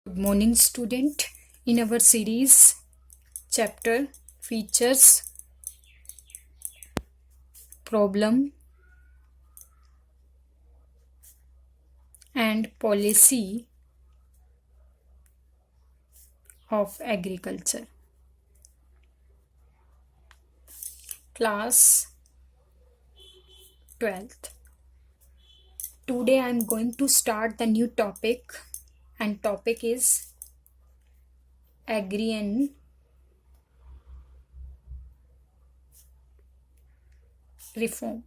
Good morning, student. In our series, chapter Features, Problem, and Policy of Agriculture. Class 12th. Today I am going to start the new topic, and topic is Agrarian Reform.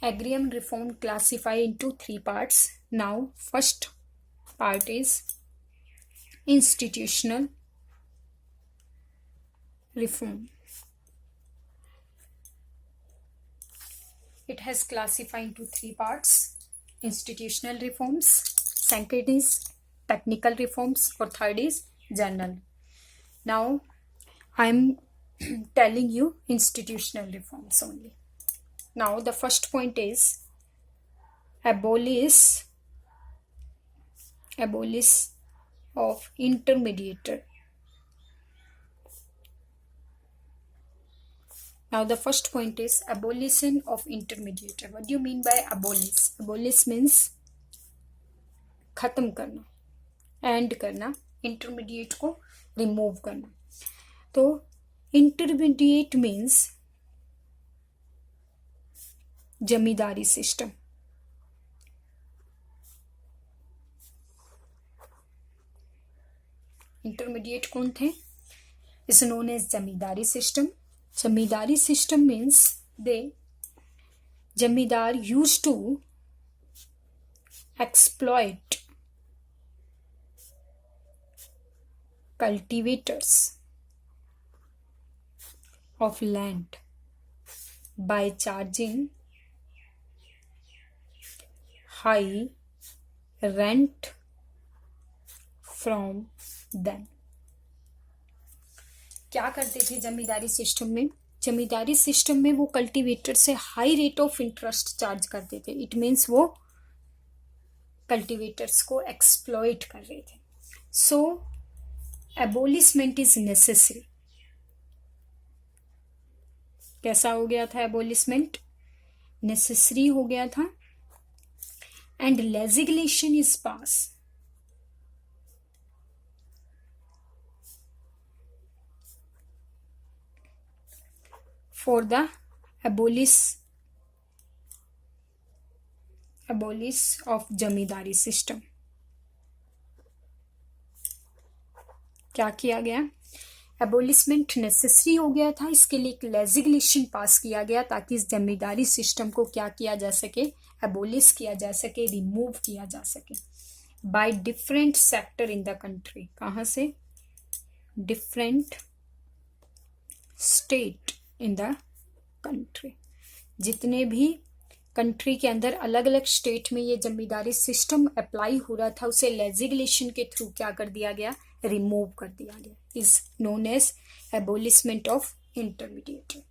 Agrarian reform classified into three parts. Now, first part is institutional reform. It has classified into three parts: institutional reforms, second is technical reforms, or third is general. Now I am telling you institutional reforms only. Now the first point is abolish of intermediate. Now the first point is abolition of intermediate. What do you mean by abolish? Abolish means खत्म करना, and करना, intermediate को remove करना. तो intermediate means zamindari system. Intermediate कौन थे? Is known as zamindari system. Zamindari system means they zamindar use to exploit cultivators of land by charging high rent from them. क्या करते थे जमींदारी सिस्टम में? जमींदारी सिस्टम में वो कल्टीवेटर से high rate of interest charge करते थे. इट मीन्स वो कल्टीवेटर्स को एक्सप्लॉइट कर रहे थे. सो एबोलिशमेंट इज नेसेसरी. कैसा हो गया था एबोलिशमेंट? नेसेसरी हो गया था. And legislation is pass for the abolish of zamindari system. क्या किया गया? एबोलिशमेंट नेसेसरी हो गया था. इसके लिए एक लेजिस्लेशन पास किया गया ताकि इस जमींदारी सिस्टम को क्या किया जा सके? एबोलिश किया जा सके, रिमूव किया जा सके by different sector in the country. कहाँ से? Different state in the country. जितने भी कंट्री के अंदर अलग अलग स्टेट में ये जमींदारी सिस्टम अप्लाई हो रहा था उसे लेजिस्लेशन के थ्रू क्या कर दिया गया? रिमूव कर दिया गया. Is known as abolishment of intermediate.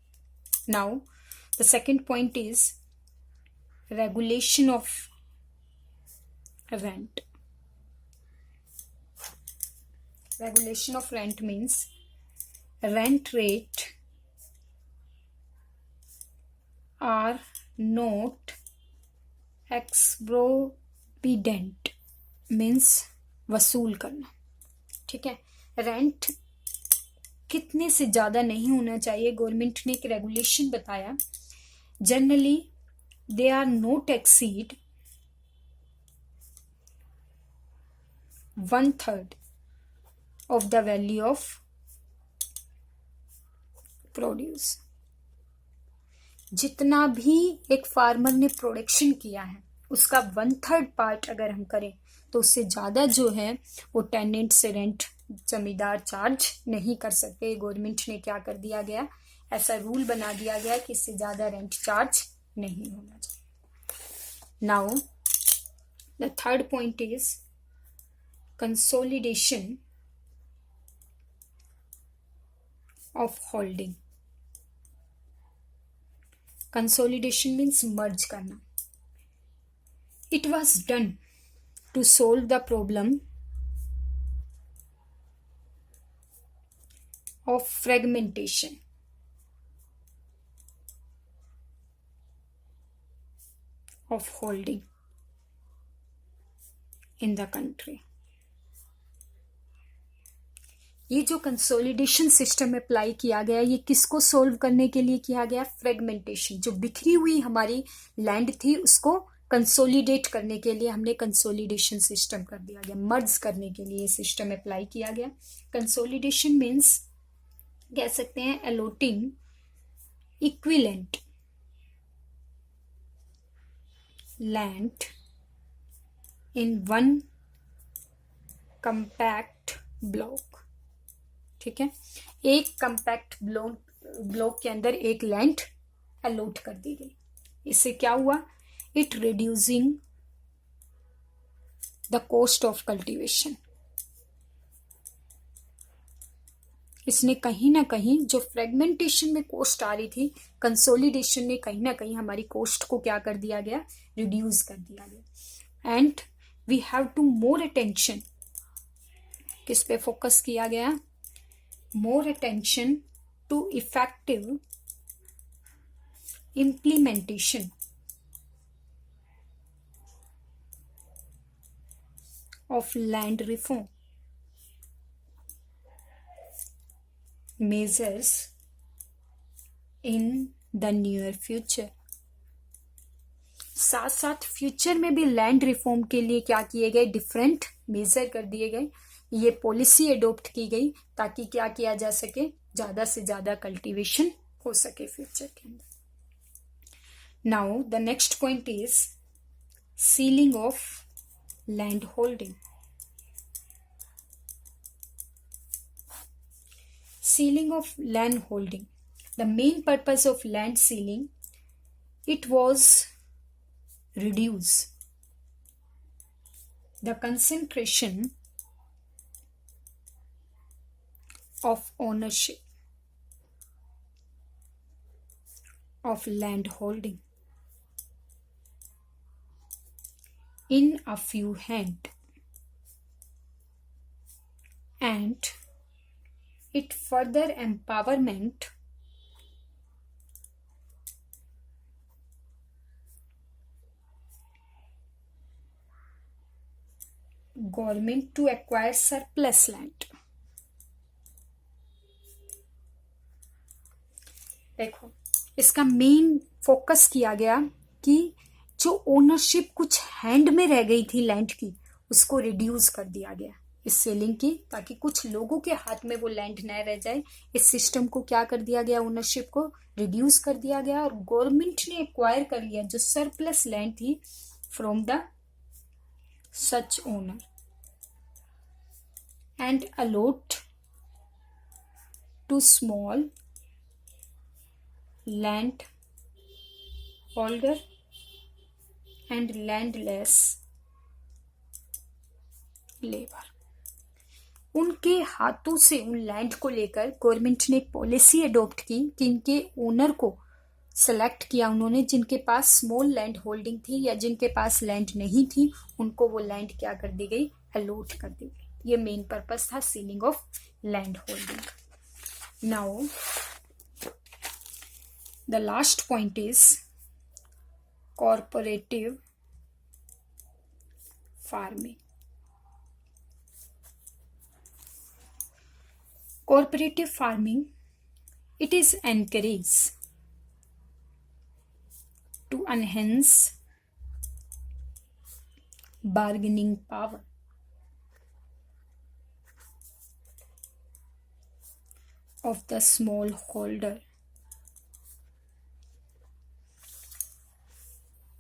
Now the second point is regulation of rent. Regulation of rent means rent rate are not exorbitant. Means वसूल करना. ठीक है. रेंट कितने से ज़्यादा नहीं होना चाहिए. गवर्नमेंट ने एक रेगुलेशन बताया. Generally they are not exceed 1/3 of the value of produce. जितना भी एक फार्मर ने प्रोडक्शन किया है उसका 1/3 पार्ट अगर हम करें तो उससे ज़्यादा जो है वो टेनेंट से रेंट जमींदार चार्ज नहीं कर सकते. गवर्नमेंट ने क्या कर दिया गया? ऐसा रूल बना दिया गया कि इससे ज़्यादा रेंट चार्ज नहीं होना चाहिए. Now the third point is consolidation of holding. Consolidation means merge करना. It was done to solve the problem of fragmentation of holding in the country. ये जो कंसोलिडेशन सिस्टम अप्लाई किया गया, ये किसको सोल्व करने के लिए किया गया? फ्रेगमेंटेशन, जो बिखरी हुई हमारी लैंड थी उसको कंसोलिडेट करने के लिए हमने कंसोलिडेशन सिस्टम कर दिया गया, मर्ज करने के लिए सिस्टम अप्लाई किया गया. कंसोलिडेशन मीन्स कह सकते हैं allotting equivalent land in one compact block. ठीक है, एक कंपैक्ट ब्लॉक के अंदर एक लैंड अलॉट कर दी गई. इससे क्या हुआ? It reducing the cost of cultivation. इसने कहीं ना कहीं जो फ्रेगमेंटेशन में कॉस्ट आ रही थी, कंसोलिडेशन ने कहीं ना कहीं हमारी कॉस्ट को क्या कर दिया गया? रिड्यूस कर दिया गया. And we have to more attention, किस पे फोकस किया गया? More attention to effective implementation of land reform measures in the near future. साथ साथ फ्यूचर में भी लैंड रिफॉर्म के लिए क्या किए गए? डिफरेंट मेजर कर दिए गए. ये पॉलिसी एडॉप्ट की गई ताकि क्या किया जा सके? ज़्यादा से ज़्यादा कल्टीवेशन हो सके फ्यूचर के अंदर. Now the next point is ceiling of land holding. Sealing of land holding. The main purpose of land sealing, it was reduce the concentration of ownership of land holding in a few hands, and it further empowerment government to acquire surplus land. देखो, इसका main focus किया गया कि जो ownership कुछ hand में रह गई थी लैंड की, उसको रिड्यूस कर दिया गया इस सेलिंग की, ताकि कुछ लोगों के हाथ में वो लैंड न रह जाए. इस सिस्टम को क्या कर दिया गया? ओनरशिप को रिड्यूस कर दिया गया और गवर्नमेंट ने एक्वायर कर लिया जो सरप्लस लैंड थी from the such owner and allot to small land holder and landless labour. उनके हाथों से उन लैंड को लेकर गवर्नमेंट ने एक पॉलिसी अडॉप्ट की कि इनके ओनर को सेलेक्ट किया उन्होंने, जिनके पास स्मॉल लैंड होल्डिंग थी या जिनके पास लैंड नहीं थी, उनको वो लैंड क्या कर दी गई? अलॉट कर दी गई. ये मेन पर्पस था ceiling of land holding. Now the last point is corporative farming. Cooperative farming, it is encouraged to enhance bargaining power of the small holder.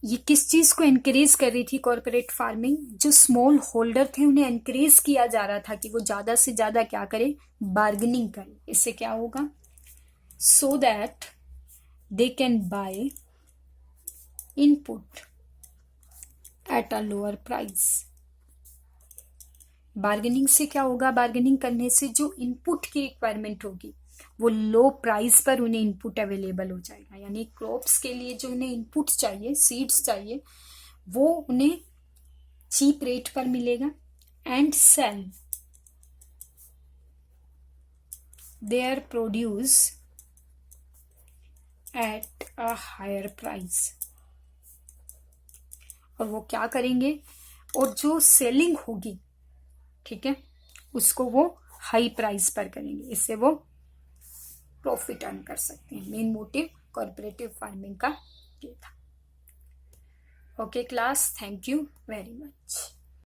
ये किस चीज को एनकरेज कर रही थी कॉर्पोरेट फार्मिंग? जो स्मॉल होल्डर थे उन्हें एनकरेज किया जा रहा था कि वो ज्यादा से ज्यादा क्या करे? बार्गेनिंग करे. इससे क्या होगा? So that they can by input at a lower price. Bargaining से क्या होगा? बार्गेनिंग करने से जो इनपुट की रिक्वायरमेंट होगी वो लो प्राइस पर उन्हें इनपुट अवेलेबल हो जाएगा. यानी क्रॉप्स के लिए जो उन्हें इनपुट चाहिए, सीड्स चाहिए, वो उन्हें चीप रेट पर मिलेगा and sell their produce at a higher price. और वो क्या करेंगे, और जो सेलिंग होगी, ठीक है, उसको वो हाई प्राइस पर करेंगे, इससे वो प्रॉफिट अर्न कर सकते हैं। मेन मोटिव कॉर्पोरेटिव फार्मिंग का ये था। Okay class, thank you very much.